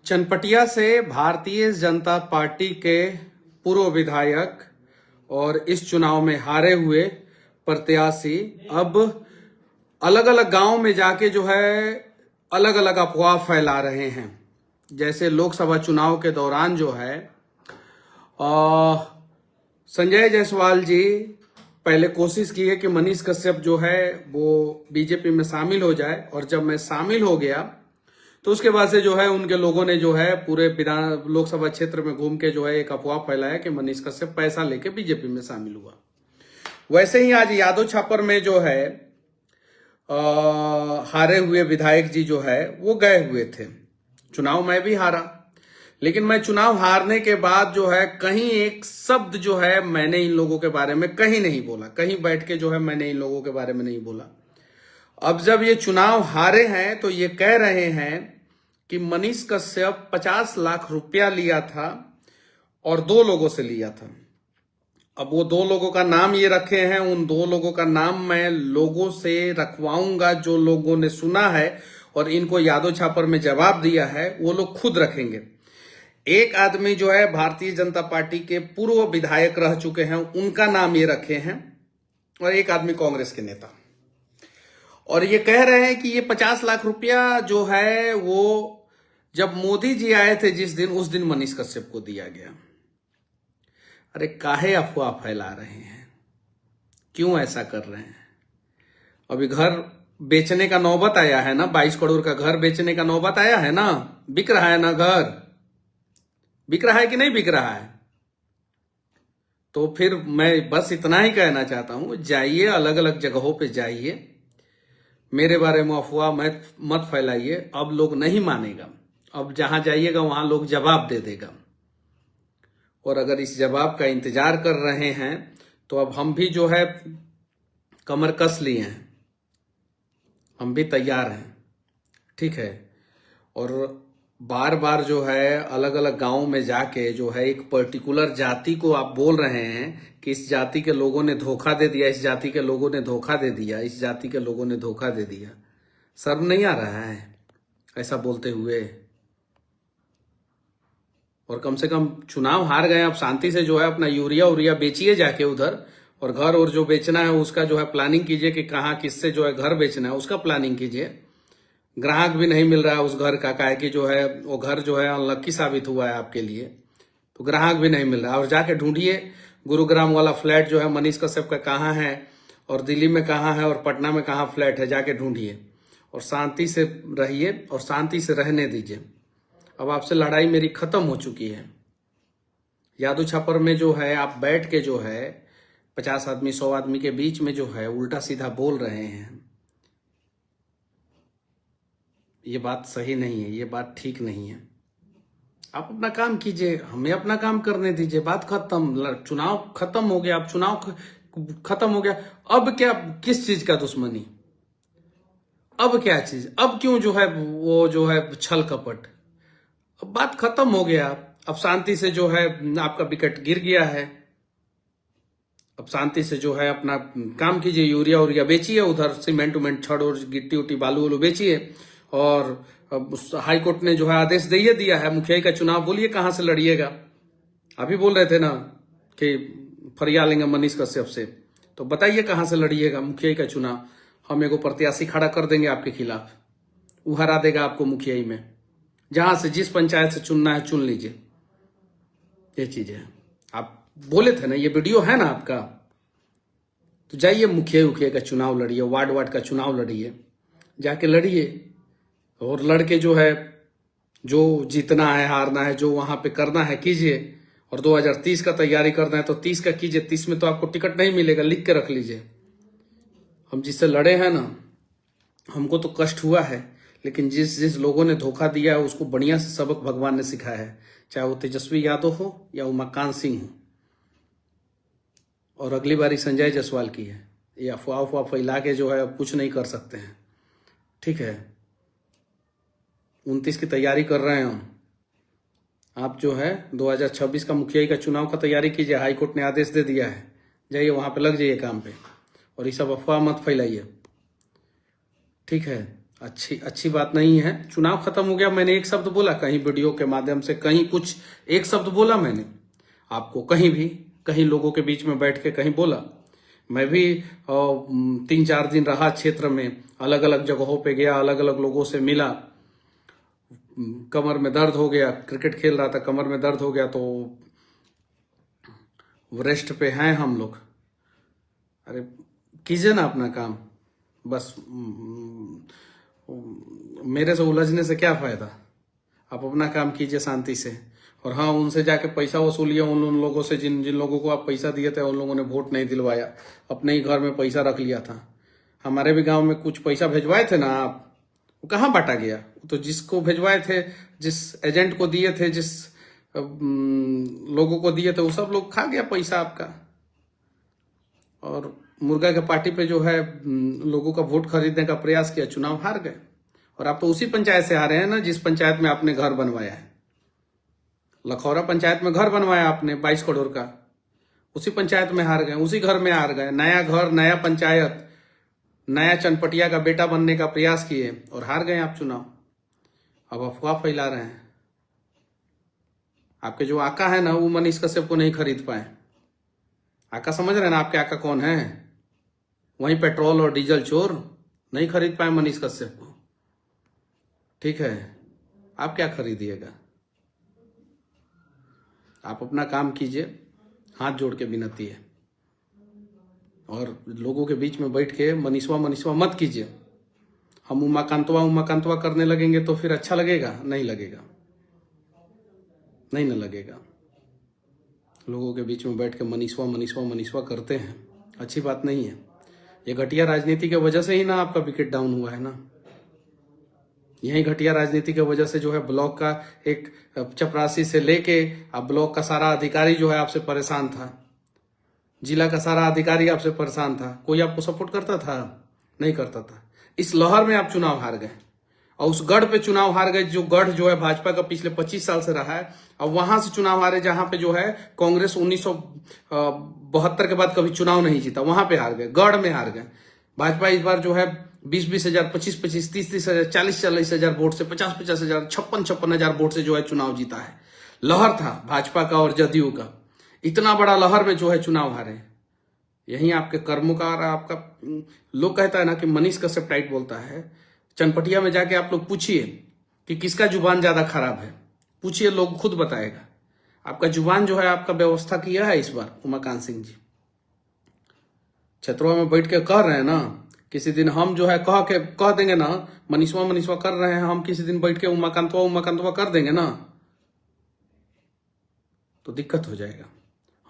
चनपटिया से भारतीय जनता पार्टी के पूर्व विधायक और इस चुनाव में हारे हुए प्रत्याशी अब अलग अलग गांव में जाके जो है अलग अलग अफवाह फैला रहे हैं। जैसे लोकसभा चुनाव के दौरान जो है संजय जायसवाल जी पहले कोशिश की है कि मनीष कश्यप जो है वो बीजेपी में शामिल हो जाए, और जब मैं शामिल हो गया तो उसके बाद से जो है उनके लोगों ने जो है पूरे लोकसभा क्षेत्र में घूम के जो है एक अफवाह फैलाया कि मनीष कश्यप पैसा लेके बीजेपी में शामिल हुआ। वैसे ही आज यादव छापर में जो है हारे हुए विधायक जी जो है वो गए हुए थे। चुनाव मैं भी हारा, लेकिन मैं चुनाव हारने के बाद जो है कहीं एक शब्द जो है मैंने इन लोगों के बारे में कहीं नहीं बोला, कहीं बैठ के जो है मैंने इन लोगों के बारे में नहीं बोला। अब जब ये चुनाव हारे हैं तो ये कह रहे हैं कि मनीष कश्यप 50 लाख रुपया लिया था और 2 लोगों से लिया था। अब वो 2 लोगों का नाम ये रखे हैं, उन 2 लोगों का नाम मैं लोगों से रखवाऊंगा जो लोगों ने सुना है और इनको यादव छापर में जवाब दिया है, वो लोग खुद रखेंगे। एक आदमी जो है भारतीय जनता पार्टी के पूर्व विधायक रह चुके हैं, उनका नाम ये रखे हैं, और एक आदमी कांग्रेस के नेता। और ये कह रहे हैं कि ये 50 लाख रुपया जो है वो जब मोदी जी आए थे जिस दिन, उस दिन मनीष कश्यप को दिया गया। अरे काहे अफवाह फैला रहे हैं, क्यों ऐसा कर रहे हैं? अभी घर बेचने का नौबत आया है ना, 22 करोड़ का घर बेचने का नौबत आया है ना, बिक रहा है ना, घर बिक रहा है कि नहीं बिक रहा है? तो फिर मैं बस इतना ही कहना चाहता हूं, जाइए अलग अलग जगहों पे जाइए, मेरे बारे में अफवाह मत फैलाइए। अब लोग नहीं मानेगा, अब जहां जाइएगा वहां लोग जवाब दे देगा। और अगर इस जवाब का इंतजार कर रहे हैं तो अब हम भी जो है कमर कस लिए हैं, हम भी तैयार हैं, ठीक है। और बार बार जो है अलग अलग गांवों में जाके जो है एक पर्टिकुलर जाति को आप बोल रहे हैं कि इस जाति के लोगों ने धोखा दे दिया, इस जाति के लोगों ने धोखा दे दिया, इस जाति के लोगों ने धोखा दे दिया। शर्म नहीं आ रहा है ऐसा बोलते हुए? और कम से कम चुनाव हार गए, आप शांति से जो है अपना यूरिया बेचिए जाके उधर, और घर और जो बेचना है उसका जो है प्लानिंग कीजिए कि कहाँ किससे जो है घर बेचना है, उसका प्लानिंग कीजिए। ग्राहक भी नहीं मिल रहा है उस घर का, काहे कि जो है वो घर जो है अनलक्की साबित हुआ है आपके लिए, तो ग्राहक भी नहीं मिल रहा। और जाके ढूंढिए गुरुग्राम वाला फ्लैट जो है मनीष कश्यप का कहाँ है, और दिल्ली में कहाँ है, और पटना में कहाँ फ्लैट है, जाके ढूंढिए और शांति से रहिए और शांति से रहने दीजिए। अब आपसे लड़ाई मेरी खत्म हो चुकी है। यादव छापर में जो है आप बैठ के जो है 50 आदमी 100 आदमी के बीच में जो है उल्टा सीधा बोल रहे हैं, ये बात सही नहीं है, ये बात ठीक नहीं है। आप अपना काम कीजिए, हमें अपना काम करने दीजिए, बात खत्म। चुनाव खत्म हो गया, अब चुनाव खत्म हो गया, अब क्या, किस चीज का दुश्मनी, अब क्या चीज, अब क्यों जो है वो जो है छल कपट? अब बात खत्म हो गया, अब शांति से जो है आपका विकेट गिर गया है, अब शांति से जो है अपना काम कीजिए, यूरिया बेचिए, उधर सीमेंट उमेंट छड़ और गिट्टी उट्टी बालू वालू बेचिए। और हाई कोर्ट ने जो है आदेश दे दिया है, मुखिया का चुनाव बोलिए कहां से लड़िएगा। अभी बोल रहे थे ना कि फरिया लेंगे मनीष कश्यप से, तो बताइए कहां से लड़िएगा मुखिया का चुनाव। हम एगो प्रत्याशी खड़ा कर देंगे आपके खिलाफ, वो हरा देगा आपको मुखिया में। जहां से जिस पंचायत से चुनना है चुन लीजिए, ये चीज है। आप बोले थे ना, ये वीडियो है ना आपका, तो जाइए मुखिया का चुनाव लड़िए, वार्ड का चुनाव लड़िए, जाके लड़िए। और लड़के जो है जो जीतना है हारना है जो वहां पे करना है कीजिए। और 2030 का तैयारी करना है तो 30 का कीजिए, 30 में तो आपको टिकट नहीं मिलेगा, लिख के रख लीजिए। हम जिससे लड़े हैं ना, हमको तो कष्ट हुआ है, लेकिन जिस लोगों ने धोखा दिया है उसको बढ़िया से सबक भगवान ने सिखाया है, चाहे वो तेजस्वी यादव हो या उमाकांत सिंह हो। और अगली बारी संजय जायसवाल की है, ये अफवाह फैला के जो है कुछ नहीं कर सकते हैं, ठीक है। 29 की तैयारी कर रहे हैं हम, आप जो है 2026 का मुखिया का चुनाव का तैयारी कीजिए। हाई कोर्ट ने आदेश दे दिया है, जाइए वहां पे लग जाइए काम पे, और ये सब अफवाह मत फैलाइए, ठीक है। अच्छी बात नहीं है। चुनाव खत्म हो गया, मैंने एक शब्द बोला कहीं वीडियो के माध्यम से, कहीं कुछ एक शब्द बोला मैंने आपको, कहीं भी कहीं लोगों के बीच में बैठ के कहीं बोला? मैं भी 3-4 दिन रहा क्षेत्र में, अलग अलग जगहों पे गया, अलग अलग लोगों से मिला। कमर में दर्द हो गया, क्रिकेट खेल रहा था, कमर में दर्द हो गया, तो रेस्ट पे हैं हम लोग। अरे कीजिए ना अपना काम, बस मेरे से उलझने से क्या फायदा? आप अपना काम कीजिए शांति से। और हाँ, उनसे जाके पैसा वसूलिए, उन लोगों से जिन लोगों को आप पैसा दिए थे, उन लोगों ने वोट नहीं दिलवाया, अपने ही घर में पैसा रख लिया था। हमारे भी गांव में कुछ पैसा भिजवाए थे ना आप, वो कहाँ बांटा गया? तो जिसको भिजवाए थे, जिस एजेंट को दिए थे, जिस लोगों को दिए थे, वो सब लोग खा गया पैसा आपका। और मुर्गा के पार्टी पे जो है लोगों का वोट खरीदने का प्रयास किया, चुनाव हार गए। और आप तो उसी पंचायत से हारे हैं ना जिस पंचायत में आपने घर बनवाया है। लखौरा पंचायत में घर बनवाया आपने 22 करोड़ का, उसी पंचायत में हार गए, उसी घर में हार गए। नया घर, नया पंचायत, नया चनपटिया का बेटा बनने का प्रयास किए और हार गए आप चुनाव। अब अफवाह फैला रहे हैं। आपके जो आका है ना, वो मनीष कश्यप को नहीं खरीद पाए। आका समझ रहे हैं ना आपके आका कौन है? वहीं पेट्रोल और डीजल चोर, नहीं खरीद पाए मनीष कश्यप को। ठीक है, आप क्या खरीदिएगा? आप अपना काम कीजिए, हाथ जोड़ के विनती है। और लोगों के बीच में बैठ के मनीषवा मत कीजिए। हम उमाकांतवा करने लगेंगे तो फिर अच्छा लगेगा? नहीं लगेगा, नहीं ना लगेगा। लोगों के बीच में बैठ के मनीषवा करते हैं, अच्छी बात नहीं है। ये घटिया राजनीति की वजह से ही ना आपका विकेट डाउन हुआ है ना। यही घटिया राजनीति की वजह से जो है ब्लॉक का एक चपरासी से लेके अब ब्लॉक का सारा अधिकारी जो है आपसे परेशान था, जिला का सारा अधिकारी आपसे परेशान था। कोई आपको सपोर्ट करता था? नहीं करता था। इस लहर में आप चुनाव हार गए और उस गढ़ पे चुनाव हार गए, जो गढ़ जो है भाजपा का पिछले 25 साल से रहा है। अब वहां से चुनाव हारे जहां पे जो है कांग्रेस 1972 के बाद कभी चुनाव नहीं जीता, वहां पे हार गए, गढ़ में हार गए। भाजपा इस बार जो है 20-20 हजार, 25-25, 30-30 हजार, 40-40 हजार वोट से, 50-50 हजार, 56-56 हजार वोट से जो है चुनाव जीता है। लहर था भाजपा का और जदयू का, इतना बड़ा लहर में जो है चुनाव हारे। यही आपके कर्मों का और आपका, लोग कहता है ना कि मनीष कश्यप टाइट बोलता है। चनपटिया में जाके आप लोग पूछिए कि किसका जुबान ज्यादा खराब है, पूछिए, लोग खुद बताएगा। आपका जुबान जो है आपका व्यवस्था किया है इस बार उमाकांत सिंह जी। छतरवा में बैठ के कह रहे हैं ना, किसी दिन हम जो है कह देंगे ना, मनीषवा कर रहे हैं, हम किसी दिन बैठ के उमाकांतवा कर देंगे ना, तो दिक्कत हो जाएगा।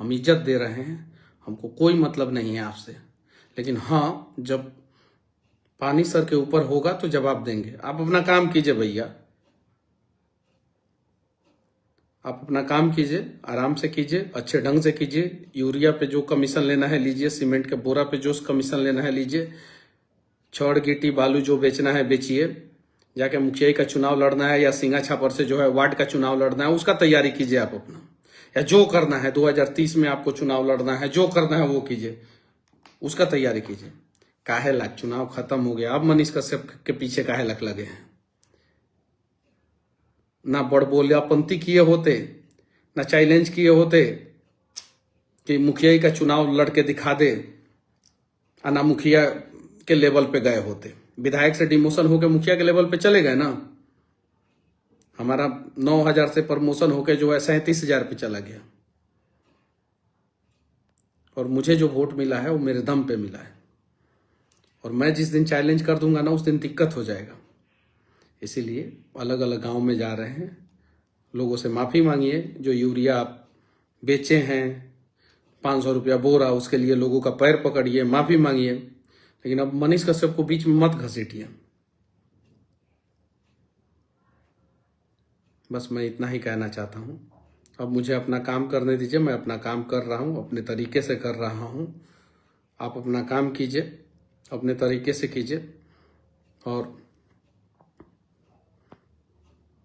हम इज्जत दे रहे हैं, हमको कोई मतलब नहीं है आपसे, लेकिन हाँ, जब पानी सर के ऊपर होगा तो जवाब देंगे। आप अपना काम कीजिए भैया, आप अपना काम कीजिए, आराम से कीजिए, अच्छे ढंग से कीजिए। यूरिया पे जो कमीशन लेना है लीजिए, सीमेंट के बोरा पे जो कमीशन लेना है लीजिए, छड़ गिट्टी बालू जो बेचना है बेचिए। जाके मुखिया का चुनाव लड़ना है या सिंगा छापर से जो है वार्ड का चुनाव लड़ना है, उसका तैयारी कीजिए आप अपना। या जो करना है 2030 में आपको चुनाव लड़ना है, जो करना है वो कीजिए, उसका तैयारी कीजिए। काहे लाख चुनाव खत्म हो गया, अब मनीष कश्यप के पीछे काहे लग लगे हैं? ना बड़बोलियापंती किए होते, ना चैलेंज किए होते कि मुखिया का चुनाव लड़के दिखा दे, और ना मुखिया के लेवल पे गए होते। विधायक से डिमोशन होकर मुखिया के लेवल पे चले गए ना। हमारा 9,000 से प्रमोशन होकर जो है 37,000 पे चला गया, और मुझे जो वोट मिला है वो मेरे दम पे मिला है। और मैं जिस दिन चैलेंज कर दूंगा ना, उस दिन दिक्कत हो जाएगा। इसीलिए अलग अलग गांव में जा रहे हैं, लोगों से माफ़ी मांगिए। जो यूरिया आप बेचे हैं 500 रुपया बोरा, उसके लिए लोगों का पैर पकड़िए, माफ़ी मांगिए। लेकिन अब मनीष कश्यप को बीच में मत घसीटिए। बस मैं इतना ही कहना चाहता हूँ। अब मुझे अपना काम करने दीजिए, मैं अपना काम कर रहा हूँ, अपने तरीके से कर रहा हूँ। आप अपना काम कीजिए, अपने तरीके से कीजिए। और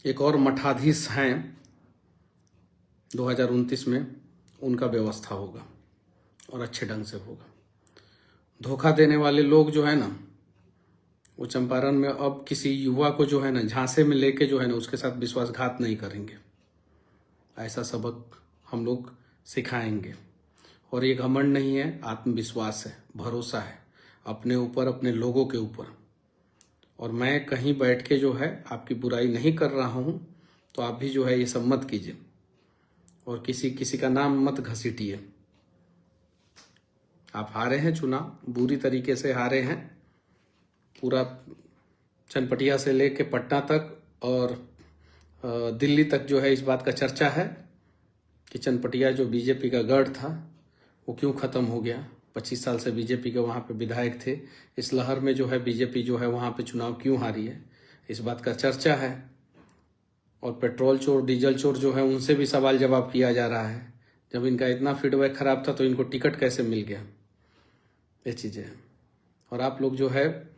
एक और मठाधीश हैं 2029 में, उनका व्यवस्था होगा और अच्छे ढंग से होगा। धोखा देने वाले लोग जो है ना, वो चंपारण में अब किसी युवा को जो है ना झांसे में लेके जो है ना उसके साथ विश्वासघात नहीं करेंगे। ऐसा सबक हम लोग सिखाएंगे। और ये घमंड नहीं है, आत्मविश्वास है, भरोसा है अपने ऊपर, अपने लोगों के ऊपर। और मैं कहीं बैठ के जो है आपकी बुराई नहीं कर रहा हूं, तो आप भी जो है ये सब मत कीजिए और किसी का नाम मत घसीटिए। आप हारे हैं चुनाव, बुरी तरीके से हारे हैं। पूरा चनपटिया से लेके पटना तक और दिल्ली तक जो है इस बात का चर्चा है कि चनपटिया जो बीजेपी का गढ़ था वो क्यों खत्म हो गया। 25 साल से बीजेपी के वहाँ पे विधायक थे। इस लहर में जो है बीजेपी जो है वहाँ पे चुनाव क्यों हारी है, इस बात का चर्चा है। और पेट्रोल चोर, डीजल चोर जो है उनसे भी सवाल जवाब किया जा रहा है। जब इनका इतना फीडबैक खराब था तो इनको टिकट कैसे मिल गया, ये चीजें हैं। और आप लोग जो है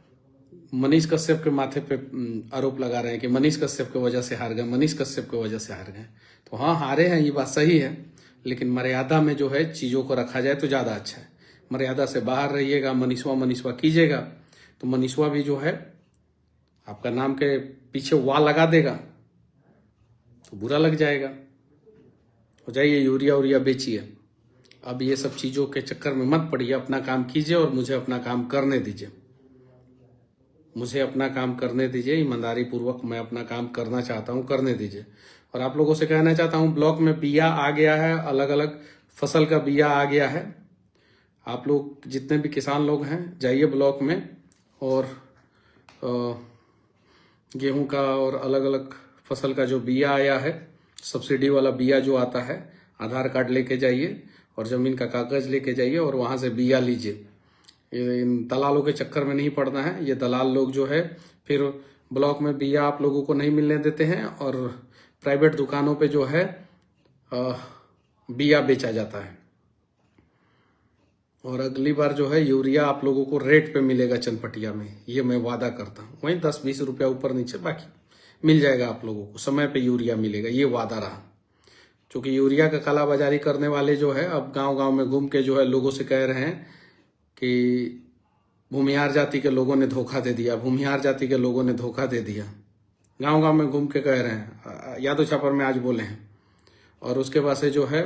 मनीष कश्यप के माथे पे आरोप लगा रहे हैं कि मनीष कश्यप की वजह से हार गए, मनीष कश्यप की वजह से हार गए। तो हाँ, हारे हैं, ये बात सही है, लेकिन मर्यादा में जो है चीजों को रखा जाए तो ज्यादा अच्छा है। मर्यादा से बाहर रहिएगा, मनीषवा कीजिएगा तो मनीषवा भी जो है आपका नाम के पीछे वाह लगा देगा तो बुरा लग जाएगा। हो जाइए, यूरिया उरिया बेचिए। अब ये सब चीजों के चक्कर में मत पड़िए, अपना काम कीजिए और मुझे अपना काम करने दीजिए। मुझे अपना काम करने दीजिए, ईमानदारी पूर्वक मैं अपना काम करना चाहता हूं, करने दीजिए। और आप लोगों से कहना चाहता हूं, ब्लॉक में बिया आ गया है, अलग अलग फसल का बिया आ गया है। आप लोग जितने भी किसान लोग हैं जाइए ब्लॉक में, और गेहूं का और अलग अलग फसल का जो बिया आया है, सब्सिडी वाला बिया जो आता है, आधार कार्ड लेके जाइए और जमीन का कागज लेके जाइए और वहां से बिया लीजिए। इन दलालों के चक्कर में नहीं पड़ना है। ये दलाल लोग जो है फिर ब्लॉक में बिया आप लोगों को नहीं मिलने देते हैं और प्राइवेट दुकानों पे जो है बिया बेचा जाता है। और अगली बार जो है यूरिया आप लोगों को रेट पे मिलेगा चनपटिया में, ये मैं वादा करता हूँ। वहीं 10-20 रुपया ऊपर नीचे बाकी मिल जाएगा आप लोगों को, समय पे यूरिया मिलेगा, ये वादा रहा। क्योंकि यूरिया का कालाबाजारी करने वाले जो है अब गांव-गांव में घूम के जो है लोगों से कह रहे हैं कि भूमिहार जाति के लोगों ने धोखा दे दिया, भूमिहार जाति के लोगों ने धोखा दे दिया। गांव-गांव में घूम के कह रहे हैं, यादव छापर में आज बोले हैं। और उसके बाद से जो है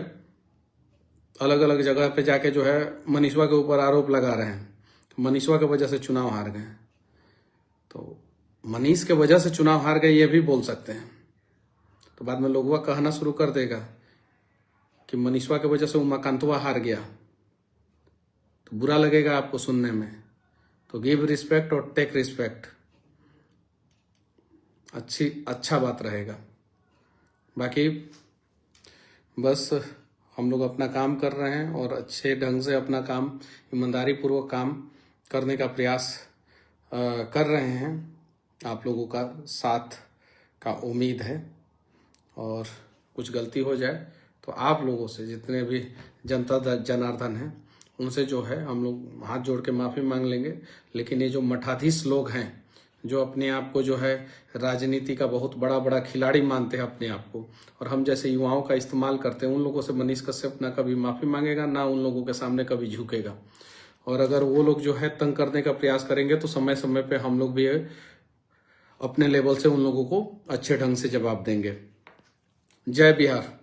अलग अलग जगह पे जाके जो है मनीषवा के ऊपर आरोप लगा रहे हैं, तो मनीषवा की वजह से चुनाव हार गए। तो मनीष के वजह से चुनाव हार गए ये भी बोल सकते हैं। तो बाद में लोगवा कहना शुरू कर देगा कि मनीषवा की वजह से उमाकांतवा हार गया, तो बुरा लगेगा आपको सुनने में। तो गिव रिस्पेक्ट और टेक रिस्पेक्ट, अच्छा बात रहेगा। बाकी बस हम लोग अपना काम कर रहे हैं और अच्छे ढंग से अपना काम, ईमानदारी पूर्वक काम करने का प्रयास कर रहे हैं। आप लोगों का साथ का उम्मीद है, और कुछ गलती हो जाए तो आप लोगों से, जितने भी जनता जनार्दन हैं, उनसे जो है हम लोग हाथ जोड़ के माफ़ी मांग लेंगे। लेकिन ये जो मठाधीश लोग हैं, जो अपने आप को जो है राजनीति का बहुत बड़ा खिलाड़ी मानते हैं अपने आप को, और हम जैसे युवाओं का इस्तेमाल करते हैं, उन लोगों से मनीष कश्यप ना कभी माफ़ी मांगेगा, ना उन लोगों के सामने कभी झुकेगा। और अगर वो लोग जो है तंग करने का प्रयास करेंगे तो समय समय पे हम लोग भी अपने लेवल से उन लोगों को अच्छे ढंग से जवाब देंगे। जय बिहार।